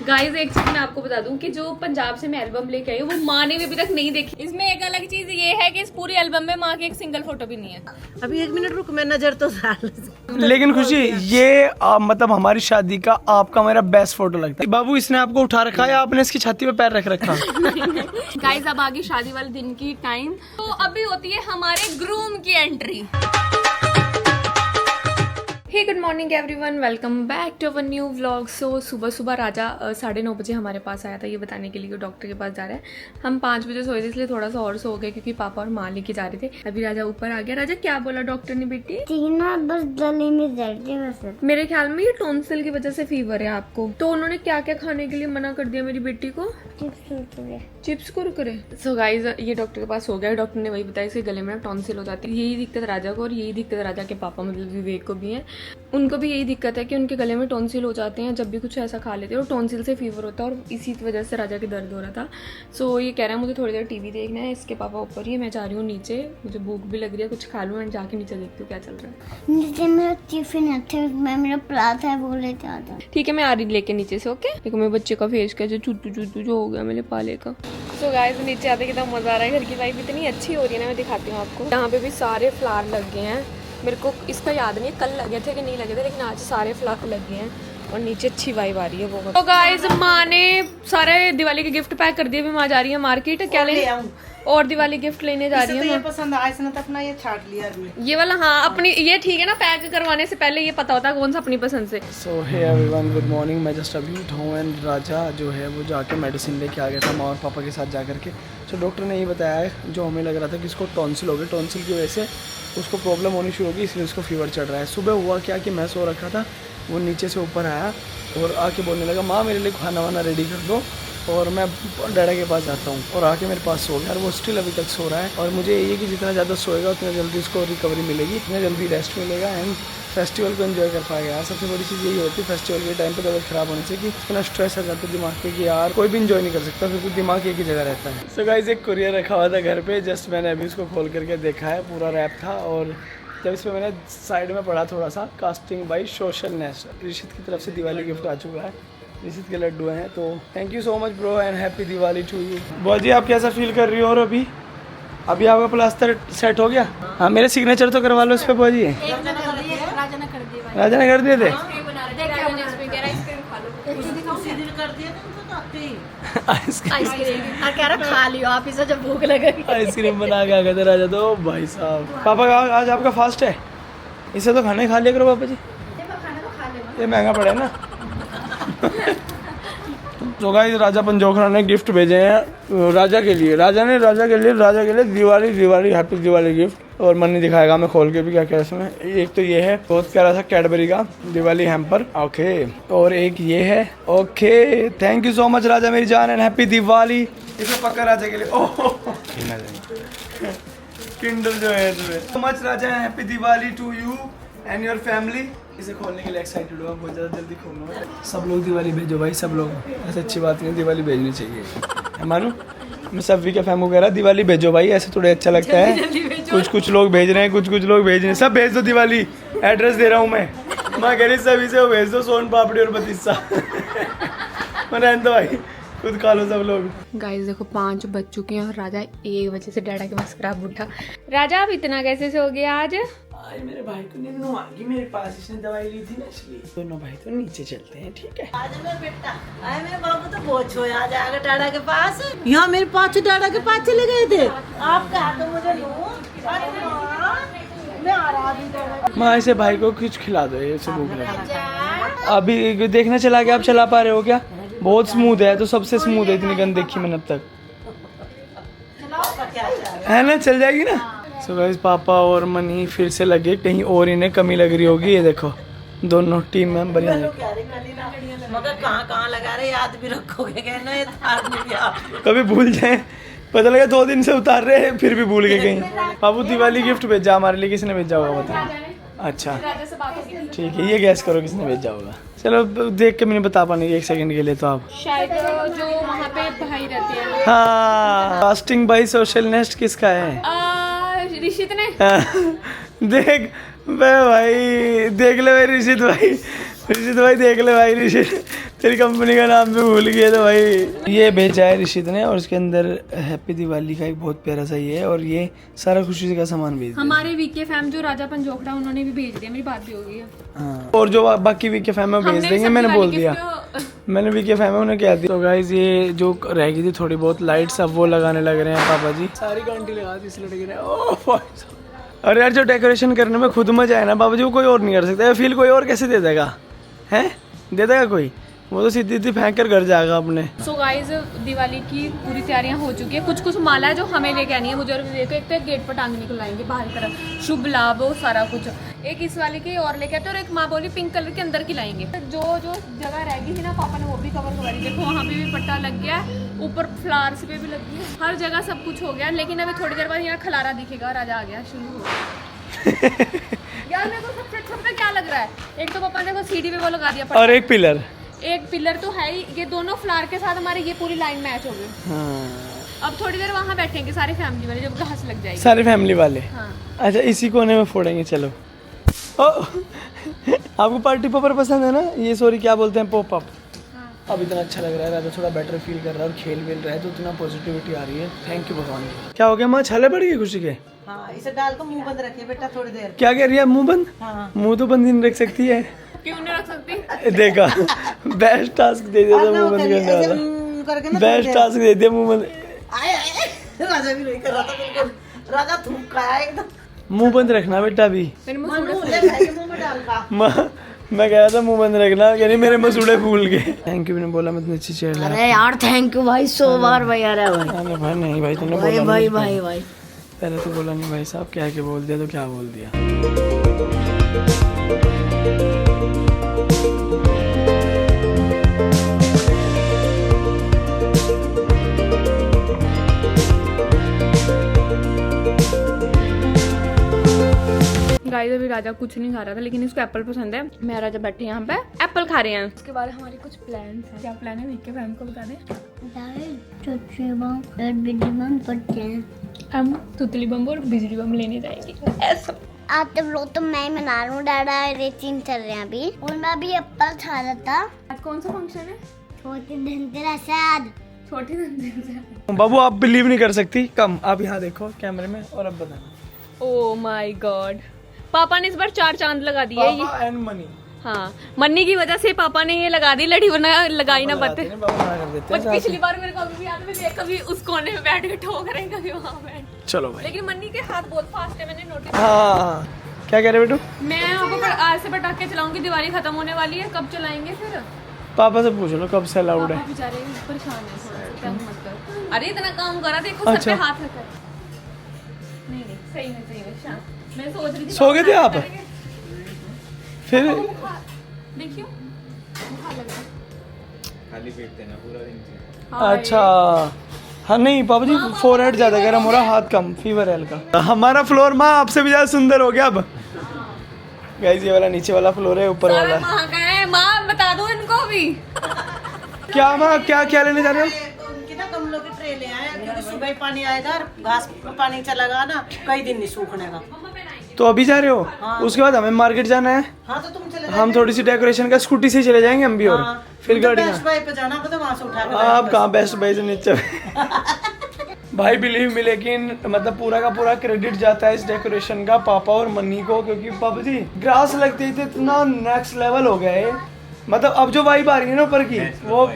Guys एक चीज मैं आपको बता दूं कि जो पंजाब से मैं एल्बम लेके आई हूँ वो माँ ने भी अभी तक नहीं देखी। इसमें एक अलग चीज ये है कि इस पूरी एल्बम में माँ की एक सिंगल फोटो भी नहीं है। अभी 1 मिनट रुक, मैं नजर तो लेकिन खुशी ये मतलब हमारी शादी का आपका मेरा बेस्ट फोटो लगता है। बाबू इसने आपको उठा रखा है या आपने इसकी छाती पे पैर रख रखा? गाइस अब आगे शादी वाले दिन की टाइम, तो अभी होती है हमारे ग्रूम की entry. Hey good morning everyone, welcome back to our new vlog. So सुबह सुबह राजा 9:30 बजे हमारे पास आया था ये बताने के लिए कि डॉक्टर के पास जा रहा है। हम 5 बजे सोए थे इसलिए थोड़ा सा और सो गए क्योंकि पापा और माँ लेके जा रहे थे। अभी राजा ऊपर आ गया। राजा क्या बोला डॉक्टर ने बेटी? बस गले में दर्द है बस। मेरे ख्याल में ये टॉन्सिल की वजह से फीवर है आपको। तो उन्होंने क्या क्या खाने के लिए मना कर दिया मेरी बेटी को? चिप्स कुरकुरे। सो गाइस ये डॉक्टर के पास हो गया। डॉक्टर ने वही बताया इसके गले में टॉन्सिल हो जाती है। यही दिक्कत राजा को और यही दिक्कत राजा के पापा मतलब विवेक को भी है। उनको भी यही दिक्कत है कि उनके गले में टॉन्सिल हो जाते हैं जब भी कुछ ऐसा खा लेते हैं और टॉन्सिल से फीवर होता है और इसी वजह से राजा के दर्द हो रहा था। सो ये कह रहा है मुझे थोड़ी देर टीवी देखना है। इसके पापा ऊपर ही है, मैं जा रही हूँ नीचे, मुझे भूख भी लग रही है, कुछ खा लूँ एंड जाके नीचे देखती हूँ क्या चल रहा है। नीचे मेरा टिफिन है, मैं मेरा पराठा है वो लेके आ जाओ। ठीक है मैं आ रही लेके नीचे से। ओके देखो मेरे बच्चे का फेस का जो चुटू जो हो गया मेरे पाले का। सो गाइस नीचे आते कितना मजा आ रहा है। घर की वाइब इतनी अच्छी हो रही है ना, मैं दिखाती हूँ आपको। यहाँ पे भी सारे फ्लावर लग गए हैं। मेरे को इसका याद नहीं है कल लगे थे कि नहीं लगे थे, लेकिन आज सारे फ्लावर लग गए हैं और नीचे अच्छी वाइब आ रही है बहुत। तो गाइस माँ ने सारे दिवाली के गिफ्ट पैक कर दिए। अभी माँ जा रही है मार्केट, क्या लेने और दिवाली गिफ्ट लेने जा रही है। ये पसंद आया इसने तो अपना ये छाट लिया अभी। ये वाला हाँ अपनी ये ठीक है ना, पैक करवाने से पहले ये पता होता है कौन सा अपनी पसंद से। सो हे एवरीवन, गुड मॉर्निंग। मैं जस्ट अभी उठा हूँ एंड राजा जो है वो जाके मेडिसिन लेके आ गया था माँ और पापा के साथ जा करके। तो डॉक्टर ने ये बताया है जो हमें लग रहा था कि इसको टॉन्सिल हो गया, टॉन्सिल की वजह से उसको प्रॉब्लम होनी शुरू होगी, इसलिए उसको फीवर चढ़ रहा है। सुबह हुआ क्या कि मैं सो रखा था, वो नीचे से ऊपर आया और आके बोलने लगा माँ मेरे लिए खाना वाना रेडी कर दो और मैं डैडा के पास जाता हूँ। और आके मेरे पास सो गया और वो स्टिल अभी तक सो रहा है। और मुझे ये कि जितना ज़्यादा सोएगा उतना जल्दी उसको रिकवरी मिलेगी, उतना जल्दी रेस्ट मिलेगा एंड फेस्टिवल को एंजॉय कर पाएगा। सबसे बड़ी चीज़ यही होती है फेस्टिवल के टाइम पे तबीयत खराब होने से कि इतना स्ट्रेस आ जाता है दिमाग पे कि यार कोई भी इंजॉय नहीं कर सकता, फिर तो दिमाग एक ही जगह रहता है। सो गाइस एक कुरियर रखा हुआ था घर पे, जस्ट मैंने अभी उसको खोल करके देखा है, पूरा रैप था। और जब इसमें मैंने साइड में पढ़ा थोड़ा सा casting by social nest, Rishit की तरफ से दिवाली गिफ्ट आ चुका है, ऋषित के लड्डू हैं। तो thank you so much bro and happy Diwali to you. बहुत जी आप कैसा फील कर रही हो? और अभी आपका प्लास्टर सेट हो गया? हाँ मेरे सिग्नेचर तो करवा लो उस पर। बहुत जी राजा ने कर दिए थे। आइसक्रीम बना के आ गए थे राजा। तो भाई साहब पापा आज आपका फास्ट है, इसे तो खाने खा लिया करो पापा जी, ये महंगा पड़ा ना। तो गाइस राजा पंजोखरा ने गिफ्ट भेजे हैं राजा के लिए। राजा के लिए दिवाली हैप्पी दिवाली गिफ्ट। और मनी दिखाएगा मैं खोल के भी क्या क्या है इसमें। एक तो ये है बहुत प्यारा सा कैडबरी का दिवाली हैम्पर, ओके। और एक ये है, okay thank you so much Raja मेरी जान एंड हैप्पी दिवाली। इसे पक्का राजा के लिए किंडर जो है सो मच राजा happy Diwali to you and your family. इसे खोलने के लिए एक्साइटेड हुआ, बहुत ज़्यादा जल्दी खोलूँगा। सब लोग दिवाली भेजो भाई, सब लोग, ऐसे अच्छी बात नहीं, दिवाली भेजनी चाहिए। मानो मैं सभी के फैम वगैरह दिवाली भेजो भाई, ऐसे थोड़ा अच्छा लगता है। कुछ लोग भेज रहे हैं, कुछ लोग भेज रहे हैं, सब भेज दो दिवाली। एड्रेस दे रहा हूँ मैं कह रही सभी से भेज दो, सोन पापड़ी और बतीसा। रहने दो भाई, खुद खा लो सब लोग। गाइस देखो 5 बज चुके हैं और राजा 1 बजे से डैडा के पास खराब उठा। राजा आप इतना कैसे सो गया आज? मेरे भाई को नींद आ गई, मेरे पास इसने दवाई ली थी ना, इसलिए दोनों भाई तो नीचे चलते हैं, ठीक है? आज मेरा बेटा आए, मेरे बाबू तो बहुत सोया, आ जाएगा डाडा के पास। यहाँ मेरे पास डाडा के पास चले गए थे। आप कहा तो मुझे मैं आ रहा माँ ऐसे भाई को कुछ खिला दो, ये भूख लगी। अभी देखने चला गया, आप चला पा रहे हो क्या? बहुत स्मूथ है, तो सबसे स्मूथ है, इतनी गंद देखी मैंने अब तक, है ना? चल जाएगी ना। सो गाइस पापा और मनी फिर से लगे, कहीं और इन्हें कमी लग रही होगी। ये देखो दोनों टीम मेंबर मगर कहाँ लगा रहे, याद भी रखोगे कभी भूल जाए, पता लगा 2 दिन से उतार रहे हैं फिर भी भूल गए कहीं। बाबू दिवाली गिफ्ट भेजा हमारे लिए, किसने भेजा होगा बताओ? अच्छा ठीक है, ये गैस करो किसने भेजा होगा। चलो देख के मैंने बता पाने की 1 सेकंड के लिए, तो आप शायद जो वहाँ पे भाई रहते हैं। हाँ कास्टिंग बाई सोशल नेस्ट किसका है? ऋषित ने। देख भाई देख ले भाई ऋषित भाई देख ले भाई ऋषित, तेरी कंपनी का नाम भी भूल गया तो भाई। ये भेजा है ऋषित ने और उसके अंदर हैप्पी दिवाली का एक बहुत प्यारा सा ये है और ये सारा खुशी का सामान भेज दिया। हमारे वीके फैम जो राजा पंजोखड़ा उन्होंने भी भेज दिया, मेरी बात भी हो गई है। हाँ, और जो बाकी वीके फैम में भेज देंगे, मैंने बोल दिया, मैंने वीके फैम में उन्हें कह दिया। तो गाइस ये जो रह गई थी थोड़ी बहुत लाइट्स अब वो लगाने लग रहे हैं पापा जी। सारी घंटी लगा दी इस लड़के ने। ओह अरे यार जो डेकोरेशन करने में खुद मजा है ना बाबा जी, वो कोई और नहीं कर सकता। फील कोई और कैसे दे देगा, हैं दे देगा कोई? वो तो सीधी सीधी फेंक कर घर जाएगा अपने। सो गाइस दिवाली की पूरी तैयारियां हो चुकी है। कुछ कुछ माला है जो हमें लेके आनी है, मुझे और देखो। एक तो एक गेट पर टांगने को लाएंगे बाहर की तरफ, शुभ लाभ वो सारा कुछ। एक इस वाले की और लेके आते और एक माँ बोली पिंक कलर के अंदर की लाएंगे। जो जो जगह रह गई थी ना पापा ने वो भी कवर करवाई। देखो वहाँ पे भी पट्टा लग गया है, ऊपर फ्लावर्स पे भी लग गई है, हर जगह सब कुछ हो गया। लेकिन अभी थोड़ी देर बाद यहाँ खलारा दिखेगा, राजा आ गया, शुरू हो गया। यार मेरे को सबसे अच्छा पता क्या लग रहा है, एक तो पापा ने वो सीढ़ी पे वो लगा दिया और एक पिलर, एक पिलर तो है ही। ये दोनों फ्लावर के साथ हमारे ये पूरी लाइन मैच हो गई। हाँ। अब थोड़ी देर वहाँ बैठेंगे सारे फैमिली वाले, जब घास लग जाएगी सारे फैमिली वाले। हाँ। अच्छा इसी कोने में फोड़ेंगे, चलो। ओ आपको पार्टी पेपर पसंद है ना? ये सॉरी क्या बोलते हैं, पॉप अप। अब इतना अच्छा लग रहा है, राजा थोड़ा बेटर फील कर रहा है और खेल वेल रहा है तो इतना पॉजिटिविटी आ रही है। थैंक यू भगवान। क्या हो गया माँ, छाले पड़ गई खुशी के? हाँ, इसे डाल कर मुंह बंद रखिए बेटा थोड़ी देर। क्या कह रही है, मुंह बंद? हाँ। मुंह तो बंद ही नहीं रख सकती है। क्यों नहीं रख सकती? देखा, बेस्ट टास्क दे दिया था मुंह बंद करने वाला। बेस्ट टास्क दे दिया मुंह बंद। राजा भी नहीं कर रहा था बिल्कुल, राजा थूक का है एकदम। मुंह बंद रखना बेटा भी। मुंह में डाल का। मैं कह रहा था मुंह बंद रखना, यानी मेरे मसूड़े फूल गए। थैंक यू ने बोला, मैं इतनी अच्छी चेयर लाया। अरे यार थैंक यू भाई, 100 बार भाई। अरे भाई भाई नहीं भाई तूने भाई बोला भाई नहीं। भाई भाई पहले तो बोला नहीं भाई साहब, क्या क्या बोल दिया तो क्या बोल दिया। गाइस अभी राजा कुछ नहीं खा रहा था, लेकिन इसको एप्पल पसंद है। मैं राजा बैठे यहाँ पे एप्पल खा रहे हैं। उसके बाद हमारे कुछ प्लान्स हैं। क्या प्लान है वीके फैम को बता दे। हम तुतली बम और बिजली बम लेने जाएंगे ऐसा। आज तब लोग तो मैं मना रहा हूँ, डाडा रेसिंग चल रहे हैं अभी, और मैं अभी एप्पल खा रहा था। आज कौन सा फंक्शन है? छोटी धनतेरस आज। छोटी धनतेरस। बाबू आप बिलीव नहीं कर सकती, कम आप यहाँ देखो कैमरे में और अब बताना। ओह माय गॉड, पापा ने इस बार 4 चांद लगा दिए। पापा एंड मनी। हाँ, मन्नी की वजह से पापा ने ये लगा दी, लड़ी वरना लगाई ना पाते। पिछली बार मेरे को अभी भी याद है, मैं कभी उस कोने में बैठ के ठोक रहे, कभी वहाँ बैठ। चलो भाई। लेकिन मन्नी के हाथ बहुत फास्ट है, मैंने नोटिस। हाँ क्या कह रहे बेटू? मैं आपको आज से पटाखे चलाऊंगी, दिवाली खत्म होने वाली है, कब चलाएंगे फिर? पापा से पूछ लो कब से अलाउड है। पापा बेचारे परेशान है थोड़ा, तंग मत कर। अरे इतना काम करा, देखो सर पे हाथ रखा। नहीं नहीं सही में शांत। मैं सोच रही थी सो गए थे आप फिर? देखियो खाली पेट थे ना पूरा दिन। अच्छा हाँ नहीं पापा जी, फोरहेड ज्यादा गर्म हो रहा, हाथ कम, फीवर है हल्का। हमारा फ्लोर माँ आपसे भी ज्यादा सुंदर हो गया अब। गाइस ये वाला नीचे वाला फ्लोर है, ऊपर वाला माँ का है। माँ बता दो इनको भी। क्या माँ क्या लेने जा रहे हो? उनकी ना गमलों की ट्रे ले आए, क्योंकि सुबह ही पानी आएगा और घास पर पानी चलेगा ना, कई दिन नहीं सूखने का। तो अभी जा रहे हो? हाँ। उसके बाद हमें मार्केट जाना है। हाँ तो तुम चले हम थोड़ी सी डेकोरेशन का स्कूटी से चले जाएंगे हम भी। और फिर गाड़ी बेस्ट बाई पे जाना, तो वहाँ से उठा के आप कहाँ बेस्ट बाई से नीचे। भाई बिलीव मी, लेकिन मतलब पूरा का पूरा क्रेडिट जाता है इस डेकोरेशन का पापा और मन्नी को, क्योंकि पापा जी ग्रास लगते ही इतना नेक्स्ट लेवल हो गया है। मतलब अब जो वाइब आ रही है ना ऊपर की, वो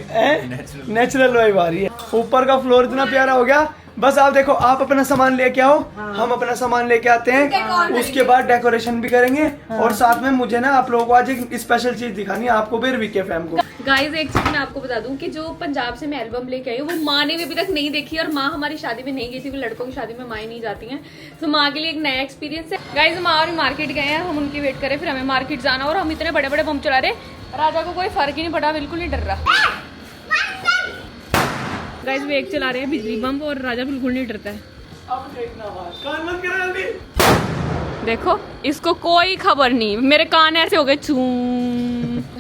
नेचुरल वाइब आ रही है। ऊपर का फ्लोर इतना प्यारा हो गया। बस आप देखो, आप अपना सामान लेके आओ, हम अपना सामान लेके आते हैं, उसके बाद डेकोरेशन भी करेंगे। और साथ में मुझे ना आप लोगों को आज एक स्पेशल चीज दिखानी है, आपको भी वीके फैम को। गाइस एक चीज मैं आपको बता दूं कि जो पंजाब से मैं एल्बम लेके आई हूँ, वो माँ ने भी अभी तक नहीं देखी, और माँ हमारी शादी में नहीं गई थी। वो लड़कों की शादी में माँ ही नहीं जाती हैं, तो माँ के लिए एक नया एक्सपीरियंस है। गाइस माँ और मार्केट गए हैं, हम उनकी वेट करें, फिर हमें मार्केट जाना। और हम इतने बड़े बड़े बम चला रहे, राजा को कोई फर्क ही नहीं पड़ा, बिल्कुल नहीं डर रहा। गाइस वो एक चला रहे हैं बिजली बम, और राजा बिल्कुल नहीं डरता है। अब देखना कान बंद करो जल्दी। देखो इसको कोई खबर नहीं, मेरे कान ऐसे हो गए चूं।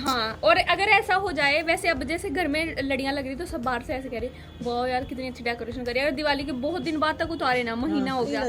हाँ, और अगर ऐसा हो जाए, वैसे अब जैसे घर में लड़ियां लग रही तो सब बाहर से ऐसे कह रहे वाह यार कितनी अच्छी डेकोरेशन करी है, और दिवाली के बहुत दिन बाद तक उतारे ना, महीना हो गया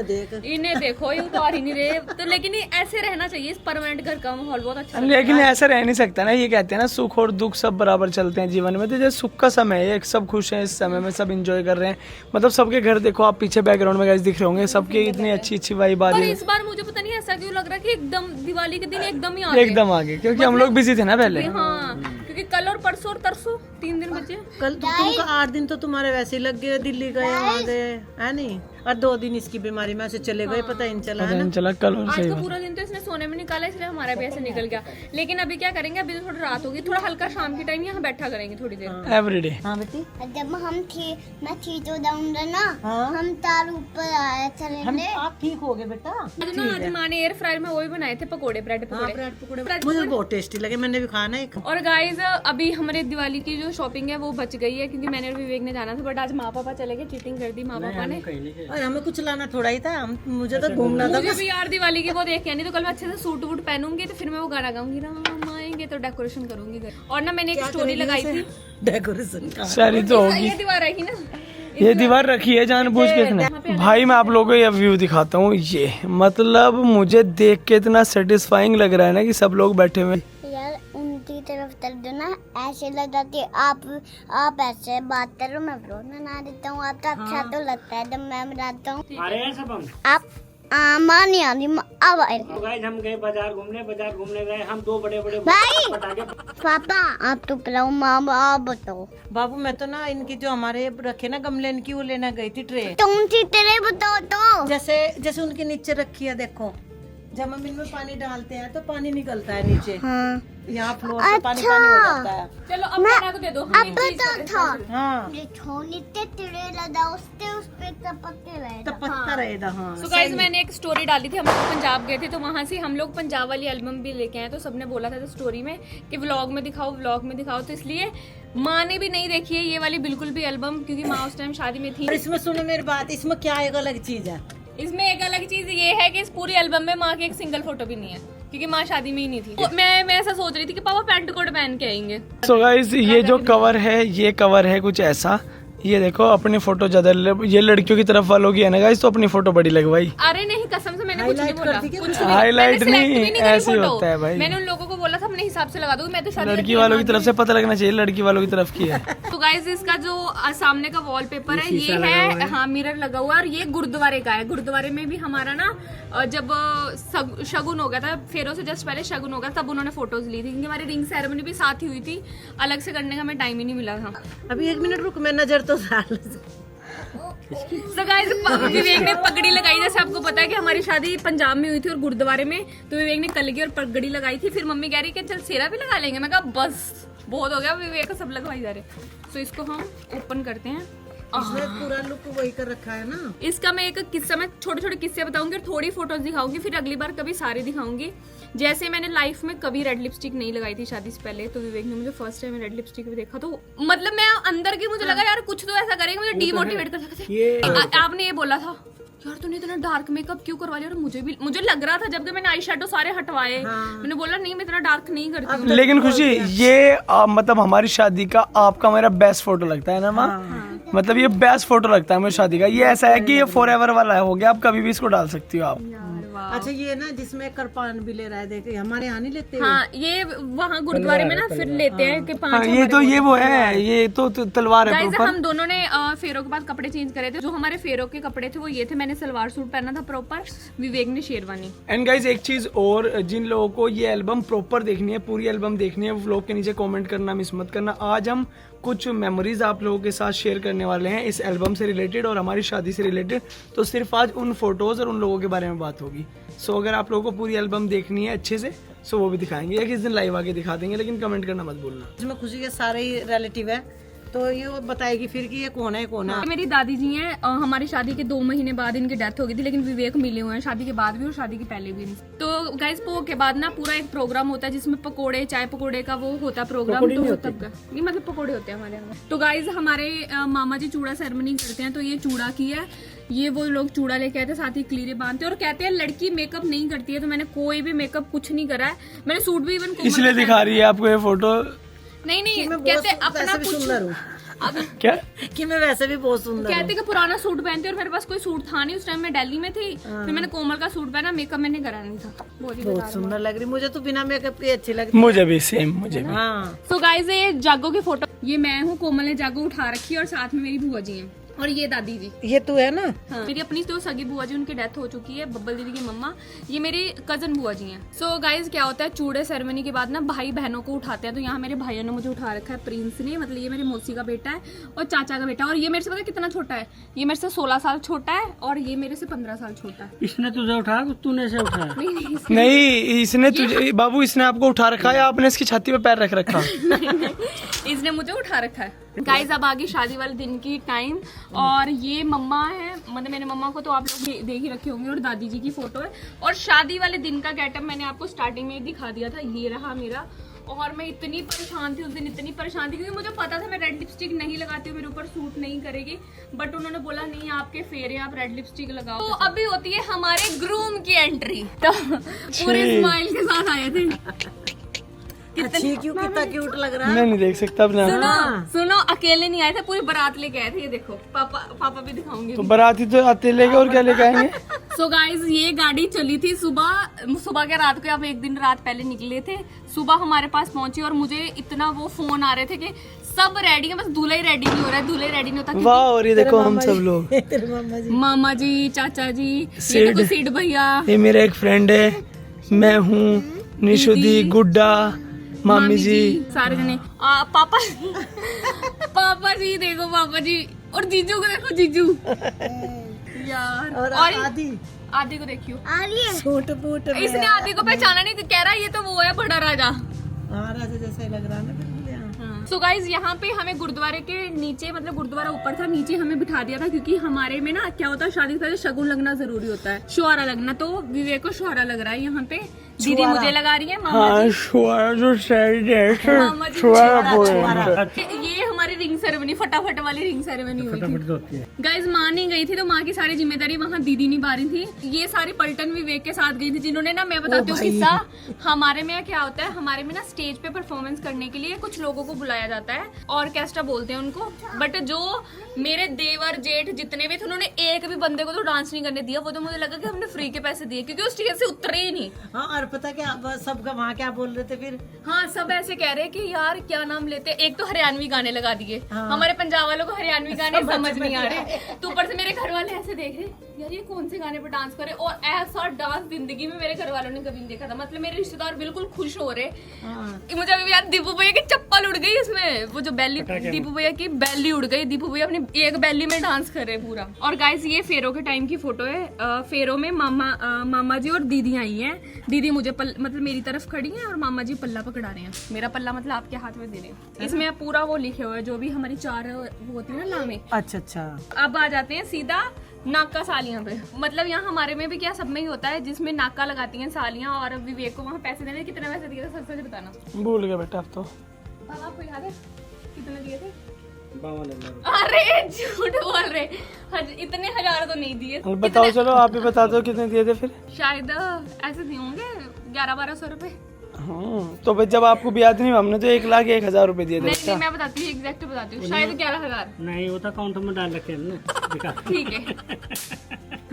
इन्हें देखो ये उतार ही नहीं रहे। तो लेकिन ये ऐसे रहना चाहिए, इस परमानेंट घर का माहौल बहुत अच्छा। लेकिन ऐसा रह नहीं सकता ना, ये कहते हैं ना सुख और दुख सब बराबर चलते हैं जीवन में। तो जैसे सुख का समय है, सब खुश हैं इस समय में, सब एंजॉय कर रहे हैं। मतलब सबके घर देखो आप पीछे बैकग्राउंड में गाइस दिख रहे होंगे, सबके इतनी अच्छी अच्छी वाइब आ पर रही है। इस बार मुझे पता नहीं ऐसा क्यों लग रहा है कि एकदम दिवाली के दिन एकदम ही आ गए। एकदम आगे, क्योंकि हम लोग बिजी थे ना पहले। हाँ, क्योंकि कल और परसों और तरसों 3 दिन बचे। कल तो तुमको 8 दिन तो तुम्हारे वैसे ही लग गए, दिल्ली गए वहाँ गए है नहीं, और 2 दिन इसकी बीमारी में से चले गए, पता ही नहीं चला है ना। चला कल और आज सही तो बात। पूरा दिन तो इसने सोने में निकाला, इसलिए हमारा भी ऐसे निकल गया। लेकिन अभी क्या करेंगे, अभी तो थोड़ी रात होगी, थोड़ा हल्का शाम के टाइम यहाँ बैठा करेंगे थोड़ी देर। एवरीडे। हाँ बेटी, जब मैं ठीक हो जाऊंगा ना, हाँ। हम तार ऊपर आए चलेंगे। आप ठीक हो गए बेटा। आज ना आज माँ ने एयर फ्रायर में वो भी बनाए थे पकोड़े, ब्रेड पकोड़े। ब्रेड पकौड़े मुझे बहुत टेस्टी लगे, मैंने भी खाना एक। और गाइज अभी हमारे दिवाली की जो शॉपिंग है वो बच गई है, क्योंकि मैंने और विवेक ने जाना था, बट आज माँ पापा चले गए, चीटिंग कर दी माँ पापा ने। और हमें कुछ लाना थोड़ा ही था, मुझे तो घूमना था। मुझे भी यार दिवाली की वो देख के नहीं, तो कल मैं अच्छे से सूट वूट पहनूंगी, तो फिर मैं वो गाना गाऊंगी, राम आएंगे तो डेकोरेशन करूंगी घर। और ना मैंने एक स्टोरी लगाई थी, डेकोरेशन का। सारी तो होगी। ये दीवार आई ना, ये दीवार रखी है जानबूझ के इसने। भाई मैं आप लोगों को ये व्यू दिखाता हूँ, ये मतलब मुझे देख के इतना सेटिस्फाइंग लग रहा है ना कि सब लोग बैठे हुए। यार उनकी तरफ कर दो ना, ऐसे लग जाती है। आप ऐसे बात करो, मैं व्लॉग बना देता हूँ। आपका अच्छा तो लगता है जब मैं बनाता हूँ। आप माँ नहीं आनी, अब आए। हम गए बाजार घूमने गए हम, 2 बड़े भाई पापा आप तो पिलाओ, माँ आप बताओ। बाबू मैं तो ना इनकी जो हमारे रखे ना गमले, इनकी वो लेना गई थी ट्रे। कौन सी तेरे बताओ तो। जैसे उनके नीचे रखी है, देखो जब हम इनमें पानी डालते हैं तो पानी निकलता है नीचे। हाँ यहाँ फ्लोर पे पानी पानी हो जाता है। चलो अब खाना को दे दो। अब बता था हाँ, ये छोनी ते तेरे लगा उसते उस पे टपकते रहे। तो पत्ता रहेगा। हाँ So guys, मैंने एक स्टोरी डाली थी, हम लोग पंजाब गए थे, तो वहाँ से हम लोग पंजाब वाली एल्बम भी लेके आए। तो सबने बोला था स्टोरी में कि व्लॉग में दिखाओ, तो इसलिए माँ ने भी नहीं देखी है ये वाली बिल्कुल भी एल्बम, क्योंकि माँ उस टाइम शादी में थी। और इसमें सुनो मेरी बात, इसमें क्या एक अलग चीज है। इसमें एक अलग चीज ये है कि इस पूरी एल्बम में माँ की एक सिंगल फोटो भी नहीं है, क्योंकि माँ शादी में ही नहीं थी। मैं ऐसा सोच रही थी कि पापा पैंट कोट पहन के आएंगे। सो गाइस ये जो कवर है, ये कवर है कुछ ऐसा। ये देखो अपनी फोटो ज्यादा ये लड़कियों की तरफ वालों की है ना गाइस, तो अपनी फोटो बड़ी लगवाई। अरे नहीं, कसम से मैंने कुछ नहीं बोला, कुछ हाईलाइट मैंने select नहीं, भी करी ऐसे ही photo। होता है भाई। मैंने उन लोगों को बोला था अपने हिसाब से लगा दूंगी, मैं तो शादी लड़की वालों की तरफ से पता लगना चाहिए लड़की वालों की तरफ की है। तो गाइस इसका जो सामने का वॉलपेपर है ये है, हाँ मिरर लगा हुआ है, और ये गुरुद्वारे का है। गुरुद्वारे में भी हमारा ना जब शगुन हो गया था, फेरों से जस्ट पहले शगुन हो गया, तब उन्होंने फोटोज ली थी, क्योंकि हमारी रिंग सेरेमनी भी साथ ही हुई थी, अलग से करने का हमें टाइम ही नहीं मिला था। अभी 1 मिनट रुक, मैं नजर तो So guys, विवेक ने पगड़ी लगाई, जैसे आपको पता है कि हमारी शादी पंजाब में हुई थी और गुरुद्वारे में, तो विवेक ने कलगी और पगड़ी लगाई थी। फिर मम्मी कह रही कि चल सेरा भी लगा लेंगे, मैं कहा बस बहुत हो गया, विवेक का सब लगवाई जा रहे। तो इसको हम ओपन करते हैं। इसमें पूरा लुक वही कर रखा है ना। इसका मैं एक किस्सा, मैं छोटे छोटे किस्से बताऊंगी और थोड़ी फोटोज दिखाऊंगी, फिर अगली बार कभी सारे दिखाऊंगी। जैसे मैंने लाइफ में कभी रेड लिपस्टिक नहीं लगाई थी शादी से पहले, तो विवेक ने मुझे फर्स्ट टाइम रेड लिपस्टिक भी देखा, तो मतलब मैं अंदर की मुझे लगा यार कुछ तो ऐसा करेंगे, मुझे डीमोटिवेट कर सकते। आपने ये बोला था यार तूने इतना डार्क मेकअप क्यों करवा लिया, और मुझे लग रहा था जबकि मैंने आई शेडो सारे हटवाए, मैंने बोला नहीं मैं इतना डार्क नहीं करती हूँ। लेकिन खुशी ये मतलब हमारी शादी का आपका मेरा बेस्ट फोटो लगता है ना माँ। मतलब ये बेस्ट फोटो लगता है मुझे शादी का। ये ऐसा है कि ये फॉरएवर वाला हो गया, आप कभी भी इसको डाल सकती हो आप। अच्छा ये ना जिसमें करपान भी ले रहा है, देखे हमारे यहाँ नहीं लेते। हाँ ये वहाँ गुरुद्वारे में ना फिर लेते हैं कि 5 ये तो ये वो है, ये तो तलवार है गाइस प्रॉपर। हम दोनों ने फेरों के बाद कपड़े चेंज करे थे। जो हमारे फेरों के कपड़े थे वो ये थे, मैंने सलवार सूट पहना था प्रॉपर, विवेक ने शेरवानी। एंड गाइस एक चीज और, जिन लोगों को ये एल्बम प्रॉपर देखनी है, पूरी एल्बम देखनी है, व्लॉग के नीचे कमेंट करना मिस मत करना। आज हम कुछ मेमोरीज आप लोगों के साथ शेयर करने वाले हैं इस एल्बम से रिलेटेड और हमारी शादी से रिलेटेड। तो सिर्फ आज उन फोटोज और उन लोगों के बारे में बात होगी। सो अगर आप लोगों को पूरी एल्बम देखनी है अच्छे से, सो वो भी दिखाएंगे, या किस दिन लाइव आके दिखा देंगे, लेकिन कमेंट करना मत भूलना। इसमें खुशी के सारे ही रिलेटिव है, तो ये बताएगी फिर कि ये कौन है कौन है। मेरी दादी जी हैं, हमारी शादी के 2 महीने बाद इनकी डेथ हो गई थी, लेकिन विवेक मिले हुए हैं शादी के बाद भी और शादी के पहले भी। तो गाइस भोग के बाद ना पूरा एक प्रोग्राम होता है जिसमें पकोड़े, चाय पकोड़े का वो होता है प्रोग्राम। तो तब नहीं, मतलब पकोड़े होते हैं हमारे यहाँ। तो गाइस हमारे मामा जी चूड़ा सेरेमनी करते हैं, तो ये चूड़ा की है, ये वो लोग चूड़ा लेके आए थे, साथ ही क्लीरे बांधते हैं और कहते हैं लड़की मेकअप नहीं करती है। तो मैंने कोई भी मेकअप कुछ नहीं करा है, मैंने सूट भी इवन इसलिए दिखा रही है आपको ये फोटो। नहीं कहते अपना कुछ सुंदर हूँ क्या कि मैं वैसे भी बहुत सुंदर कहते कि पुराना सूट पहनते और मेरे पास कोई सूट था नहीं उस टाइम, मैं दिल्ली में थी। फिर मैंने कोमल का सूट पहना, मेकअप मैंने करा नहीं था। बहुत सुंदर लग रही, मुझे तो बिना मेकअप के अच्छी लगती। मुझे भी सेम, मुझे भी। हाँ तो गाइस ये जागो की फोटो, ये मैं हूँ, कोमल ने जागो उठा रखी है और साथ में मेरी बुआ जी हैं और ये दादी जी। ये तू है ना। हाँ। मेरी अपनी तो सगी बुआ जी, उनकी डेथ हो चुकी है, बब्बल दीदी की मम्मा, ये मेरी कजन बुआ जी हैं। सो गाइज क्या होता है, चूड़े सेरेमनी के बाद ना भाई बहनों को उठाते हैं। तो यहाँ मेरे भाइयों ने मुझे उठा रखा है, प्रिंस ने, मतलब ये मेरी मौसी का बेटा है और चाचा का बेटा। और ये मेरे से पता है कितना छोटा है, ये मेरे से 16 साल छोटा है और ये मेरे से 15 साल छोटा है। इसने तुझे उठाया, तूने से उठाया? नहीं, इसने तुझे, बाबू इसने आपको उठा रखा है या आपने इसकी छाती पे पैर रख रखा? इसने मुझे उठा रखा है। गाइज अब आगे शादी वाले दिन की टाइम, और ये मम्मा है, मतलब मेरे मम्मा को तो आप लोग देख ही रखे होंगे, और दादी जी की फोटो है। और शादी वाले दिन का गेटअप मैंने आपको स्टार्टिंग में दिखा दिया था, ये रहा मेरा। और मैं इतनी परेशान थी उस दिन, इतनी परेशान थी क्योंकि मुझे पता था मैं रेड लिपस्टिक नहीं लगाती हूँ, मेरे ऊपर सूट नहीं करेगी। बट उन्होंने बोला नहीं, आपके फेरे, आप रेड लिपस्टिक लगाओ। तो अभी होती है हमारे ग्रूम की एंट्री, तो पूरे स्माइल के साथ आए थे। अच्छी क्यों, कितना क्यूट लग रहा है। नहीं देख सकता अपना। सुनो अकेले नहीं आए थे, पूरी बारात लेके आए थे। ये देखो पापा भी दिखाऊंगे। तो बाराती तो आते लेके और क्या लेके आएंगे। सो गाइज ये गाड़ी चली थी सुबह के, रात को, अब एक दिन रात पहले निकले थे, सुबह हमारे पास पहुंची और मुझे इतना वो फोन आ रहे थे कि सब रेडी है, बस दूल्हा ही रेडी नहीं हो रहा है, दूल्हा ही रेडी नहीं होता। वाह, और ये देखो हम सब लोग, मामा जी, चाचा जी, ये देखो सीड भैया, ये मेरा एक फ्रेंड है, मैं हूँ निशुदी, गुड्डा, मामी जी, सारे जने। पापा पापा जी देखो, पापा जी, और जीजू को देखो, जीजू यार। और आदि को देखियो, सूट बूट में। इसने आदि को पहचाना नहीं, कह रहा है ये तो वो है बड़ा राजा। हाँ, राजा जैसा ही लग रहा है ना। सो गाइज यहाँ पे हमें गुरुद्वारे के नीचे, मतलब गुरुद्वारा ऊपर था, नीचे हमें बिठा दिया था क्योंकि हमारे में ना क्या होता है, शादी से पहले शगुन लगना जरूरी होता है, शुआरा लगना। तो विवेक को शुआरा लग रहा है यहाँ पे, दीदी मुझे लगा रही है, मामा जी, शुआरा जो साइड है, मामा जी शुआरा बोल रहे हैं। ये हमारी रिंग सेरेमनी, फटाफट वाली रिंग सेरेमनी हुई थी। गाइज माँ नहीं गई थी, तो माँ की सारी जिम्मेदारी वहाँ दीदी निभा रही थी। ये सारी पलटन विवेक के साथ गई थी, जिन्होंने ना, मैं बताती हूँ किस्सा। हमारे में क्या होता है, हमारे में ना स्टेज पे परफॉर्मेंस करने के लिए कुछ लोगों को बुलाया जाता है, ऑर्केस्ट्रा बोलते हैं उनको। बट जो मेरे देवर जेठ जितने भी थे, उन्होंने एक भी बंदे को तो डांस नहीं करने दिया। वो तो मुझे लगा कि हमने फ्री के पैसे दिए, क्योंकि उस स्टेज से उतरे ही नहीं। हाँ, और पता क्या सबका वहाँ क्या बोल रहे थे फिर? हाँ, सब ऐसे कह रहे हैं कि यार क्या नाम लेते, एक तो हरियाणवी गाने लगा दिए। हमारे पंजाब वालों को हरियाणवी गाने समझ नहीं आ रहे, तो ऊपर से मेरे घर वाले ऐसे देख रहे, यार ये कौन से गाने पर डांस करे। और ऐसा डांस जिंदगी में मेरे घर वालों ने कभी नहीं देखा था। मतलब मेरे रिश्तेदार बिल्कुल खुश हो रहे। मुझे अभी यार दीपू भैया की चप्पल उड़ गई इसमें, वो जो बैली, दीपू भैया की बैली उड़ गई। दीपू भैया अपनी एक बैली में डांस कर रहे पूरा। और गाइस ये फेरों के टाइम की फोटो है। फेरों में मामा जी और दीदी आई हैं। दीदी मुझे मतलब मेरी तरफ खड़ी है और मामा जी पल्ला पकड़ा रहे हैं। मेरा पल्ला मतलब आपके हाथ में दे रहे हैं। इसमें पूरा वो लिखे हुए है जो भी हमारी 4 वो होती है ना लामे। अच्छा। अब आ जाते हैं सीधा नाका सालियां पे। मतलब यहाँ हमारे में भी क्या, सब में ही होता है, जिसमें नाका लगाती हैं सालियां। और विवेक को वहाँ पैसे देने, कितने पैसे दिए थे सच सच बताना। भूल गया बेटा अब तो। आपको याद है कितने दिए थे? 52,000। अरे झूठ बोल रहे, इतने हजार तो नहीं दिए। बताओ, चलो आप ही बता दो कितने दिए थे फिर। शायद ऐसे दिए होंगे 11-1200 रुपए। तो भाई जब आपको भी याद नहीं, हमने तो 1,01,000 रुपए दिए थे। नहीं, मैं बताती हूँ, एग्जैक्ट बताती हूँ, शायद 11,000। नहीं, वो तो अकाउंट में डाल रखे हमने, दिखा। ठीक है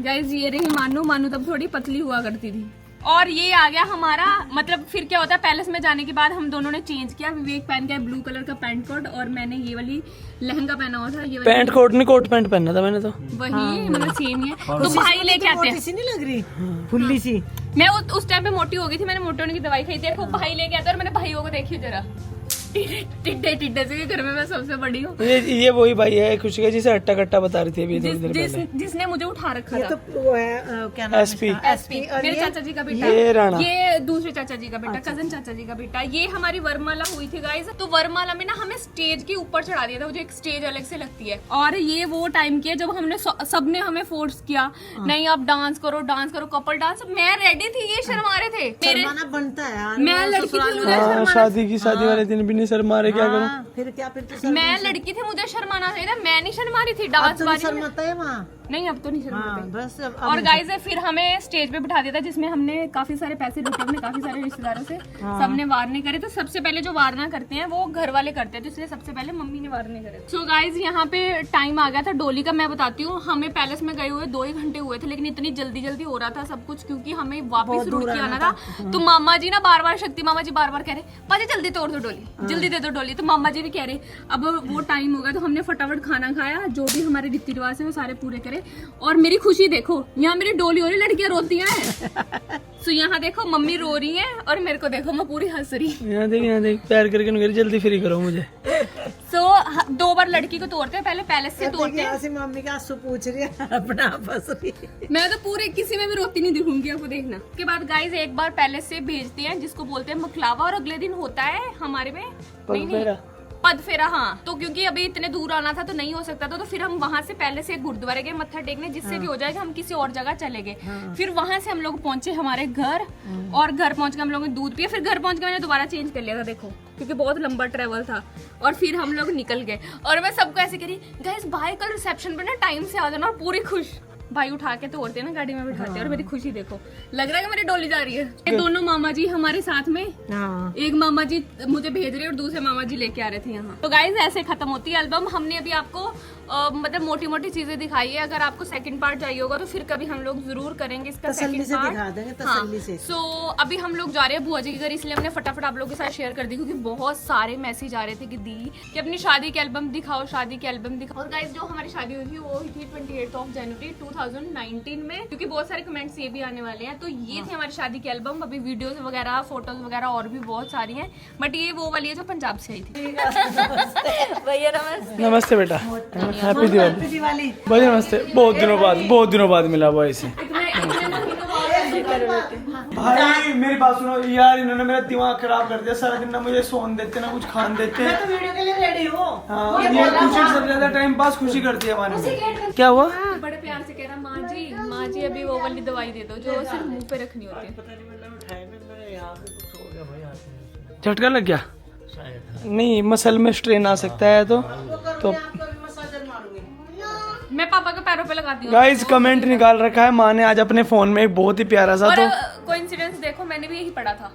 गाइस, ये रही मानू तब थोड़ी पतली हुआ करती थी। और ये आ गया हमारा, मतलब फिर क्या होता है, पैलेस में जाने के बाद हम दोनों ने चेंज किया। विवेक पहन के ब्लू कलर का पैंट कोट और मैंने ये वाली लहंगा पहना हुआ था। ये पैंट कोट नहीं, कोट पैंट पहना था मैंने तो। वही मतलब सेम ही है। तो भाई लेके आते हैं। सी नहीं लग रही, फुल्ली सी। मैं उस टाइम पे मोटी हो गई थी, मैंने मोटे होने की दवाई खाई थी। देखो भाई लेके आते हैं और मैंने भाइयों को देखी जरा, टिड्डे टिड्डे से घर में मैं सबसे बड़ी हूँ। ये वही भाई है खुशी का जिसे अट्टा कट्टा बता रही थी अभी थोड़ी देर पहले। जिसने मुझे उठा रखा था। तो वो है क्या नाम है एसपी इसका? एसपी मेरे चाचा जी का बेटा, ये राणा। ये दूसरे चाचा जी का बेटा, कजन चाचा जी का बेटा। ये हमारी वरमाला हुई थी गाइस। तो वरमाला में ना हमें स्टेज के ऊपर चढ़ा दिया था, जो एक स्टेज अलग से लगती है। और ये वो टाइम किया जब हमने सबने हमें फोर्स किया, नहीं आप डांस करो कपल डांस। मैं रेडी थी, ये शर्मा रहे थे। शर्माना बनता है यार। मैं लड़की थी, मुझे हाँ, शर्माना। शादी वाले दिन भी नहीं सर मारे, क्या करूं? फिर क्या फिर तो मैं लड़की थी, मुझे शर्माना चाहिए था। मैं नहीं शर्मा रही थी डांस बारी में। शर्माता है वहाँ। नहीं अब तो नहीं शर्माते। हाँ, बस अब और गाइस फिर हमें स्टेज पे बिठा दिया था, जिसमें हमने काफी सारे पैसे लूटे अपने काफी सारे रिश्तेदारों से। सबने वारने करे। तो सबसे पहले जो वारना करते हैं वो घर वाले करते हैं, तो इसलिए सबसे पहले मम्मी ने वारने करे। सो गाइस यहाँ पे टाइम आ गया था डोली का। मैं बताती हूँ, हमें पैलेस में गए हुए 2 ही घंटे हुए थे, लेकिन इतनी जल्दी हो रहा था सब कुछ, क्योंकि हमें वापस रुड़की आना था। तो मामा जी ना बार-बार शक्ति मामा जी बार-बार कह रहे पाजी जल्दी तोड़ दो डोली, जल्दी दे दो डोली। तो मामा जी भी कह रहे। अब वो टाइम हो गया तो हमने फटाफट खाना खाया, जो भी हमारे रीति रिवाज है वो सारे पूरे करे। और मेरी खुशी देखो, यहाँ मेरी डोली हो रही, लड़कियां रोती हैं। तो यहाँ देखो मम्मी रो रही है और मेरे को देखो मैं पूरी हंस रही। यहाँ देख प्यार करके नहीं, जल्दी फ्री करो मुझे। सो 2 बार लड़की को तोड़ते हैं, पहले पैलेस से तोड़ते हैं। मम्मी का आंसू पूछ रही है, अपना हंस रही है। मैं तो पूरे किसी में भी रोती नहीं दिखूंगी, आपको देखना। उसके बाद गाइस एक बार पैलेस से भेजते हैं, जिसको बोलते हैं मखलावा, और अगले दिन होता है हमारे में नहीं पद फेरा। हाँ, तो क्योंकि अभी इतने दूर आना था तो नहीं हो सकता था, तो फिर हम वहां से पहले से गुरुद्वारे गए मत्था टेकने, जिससे भी हो जाएगा हम किसी और जगह चले गए। फिर वहां से हम लोग पहुंचे हमारे घर, और घर पहुंच के हम लोगों ने दूध पिया। फिर घर पहुंच के मैंने दोबारा चेंज कर लिया था, देखो, क्योंकि बहुत लंबा ट्रेवल था। और फिर हम लोग निकल गए, और मैं सबको ऐसे करी, गाइस बाय कल रिसेप्शन पे ना टाइम से आ जाना। और पूरी खुश भाई उठा के तोड़ते हैं ना, गाड़ी में बिठाते हैं। और मेरी खुशी देखो, लग रहा है कि मेरी डोली जा रही है। ये दोनों मामा जी हमारे साथ में, एक मामा जी मुझे भेज रहे और दूसरे मामा जी लेके आ रहे थे यहाँ। तो गाइज ऐसे खत्म होती है एल्बम। हमने अभी आपको मतलब मोटी मोटी चीजें दिखाई है। अगर आपको सेकंड पार्ट चाहिए होगा तो फिर कभी हम लोग जरूर करेंगे इसका तसल्ली से सेकंड दिखा पार्ट। देंगे, तसल्ली से। सो अभी हम लोग जा रहे हैं बुआ जी के घर, इसलिए हमने फटाफट आप लोगों के साथ शेयर कर दी, क्योंकि बहुत सारे मैसेज आ रहे थे कि दी कि अपनी शादी की एल्बम दिखाओ, शादी की एल्बम दिखाओ। और गाइज जो हमारी शादी हुई थी वो हुई थी 28 जनवरी 2019 में, क्योंकि बहुत सारे कमेंट्स ये भी आने वाले हैं। तो ये थी हमारी शादी की एल्बम। अभी वीडियोस वगैरह, फोटोज वगैरह और भी बहुत सारी हैं, बट ये वो वाली है जो पंजाब से आई थी। भैया नमस्ते। नमस्ते बेटा, हैप्पी दिवाली। दिवाली भाई नमस्ते। बहुत दिनों बाद मिला भाई से। भाई मेरी बात सुनो यार, इन्होंने मेरा दिमाग खराब कर दिया। सारा दिन ना मुझे सोन देते ना कुछ खान देते। मैं तो वीडियो के लिए रेडी हूँ। हाँ, ये खुशी सबसे ज्यादा टाइम पास खुशी करती है हमारे। क्या हुआ? बड़े प्यार से कह रहा, माँ जी अभी वो वाली दवाई दे दो जो सिर्फ मुंह पे रखनी होती है। झटका लग गया? नहीं, मसल में स्ट्रेन आ सकता है तो मैं पापा के पैरों पे लगाती हूँ। गाइस कमेंट निकाल रखा है माँ ने आज अपने फोन में एक बहुत ही प्यारा सा। और तो कोइंसिडेंस देखो, मैंने भी यही पढ़ा था।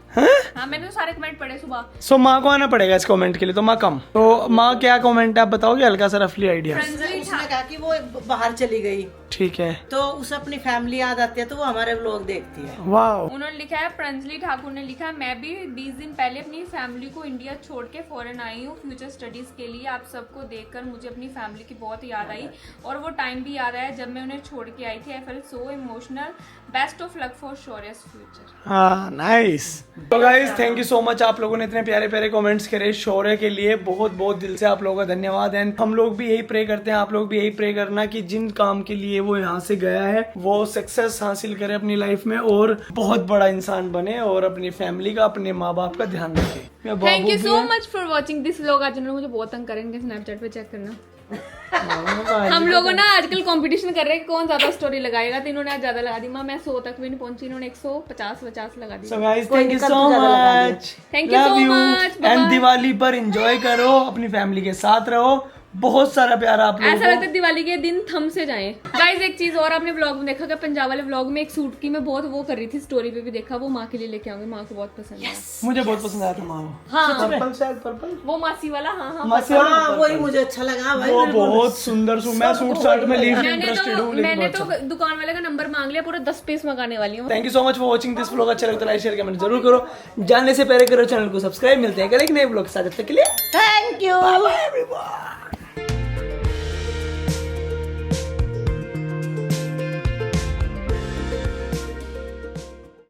हाँ, मैंने तो सारे कमेंट पढ़े सुबह। सो माँ को आना पड़ेगा इस कमेंट के लिए, तो माँ कम। तो माँ क्या कमेंट है आप बताओगे, हल्का सा रफली आइडिया? उसने कहा कि वो बाहर चली गई, ठीक है, तो उसे अपनी फैमिली याद आती है, तो वो हमारे व्लॉग देखती है। वाह। उन्होंने लिखा है, प्रंजलि ठाकुर ने लिखा है, मैं भी 20 दिन पहले अपनी फैमिली को इंडिया छोड़ के फॉरेन आई हूँ फ्यूचर स्टडीज के लिए। आप सबको देखकर मुझे अपनी फैमिली की बहुत याद आई, और वो टाइम भी याद आया जब मैं उन्हें छोड़ के आई थी। I felt so emotional. Best of luck for शोरियस फ्यूचर। हाँ, नाइस। तो guys thank you so much, आप लोगों ने इतने प्यारे प्यारे कमेंट्स करे शौर्य के लिए। बहुत बहुत दिल से आप लोगों का धन्यवाद। एंड हम लोग भी यही प्रे करते हैं, आप लोग भी यही प्रे करना कि जिन काम के लिए वो यहाँ से गया है वो सक्सेस हासिल करे अपनी लाइफ में, और बहुत बड़ा इंसान बने, और अपनी फैमिली का, अपने माँ बाप का ध्यान रखे। Thank you so much for watching this vlog. आज उन्होंने मुझे बहुत तंग करेंगे, स्नैपचैट पे चेक करना। हम लोगों ना आजकल कंपटीशन कर रहे हैं कौन ज्यादा स्टोरी लगाएगा, तो इन्होंने आज ज्यादा लगा दी। मैं 100 तक भी नहीं पहुंची, इन्होंने 150 लगा दी। So guys thank you so much, thank you so much. And Diwali पर एंजॉय करो, अपनी फैमिली के साथ रहो। बहुत सारा प्यारा आप लोगों ऐसा लगता है दिवाली के दिन थम से जाएं। गाइस एक चीज और, आपने व्लॉग में देखा कि पंजाब वाले व्लॉग में एक सूट की मैं बहुत वो कर रही थी, स्टोरी पे भी देखा, वो माँ के लिए लेके आऊंगी। माँ को बहुत पसंद है। मुझे बहुत पसंद आया था माँ। हाँ, पर्पल शायद, पर्पल वो मासी वाला। हाँ, मासी वाला, वही मुझे अच्छा लगा भाई। वो बहुत सुंदर सूट। मैं सूट शर्ट में लीव इंटरेस्टेड हूँ, मैंने तो दुकान वाले का नंबर मांग लिया, पूरा 10 पीस मंगाने वाली हूँ। Thank you so much for watching this vlog. अच्छा लगता है लाइक शेयर कमेंट जरूर करो। जानने से पहले करो चैनल को सब्सक्राइब। मिलते हैं एक नए व्लॉग के साथ, तब तक के लिए thank you. Bye bye everyone.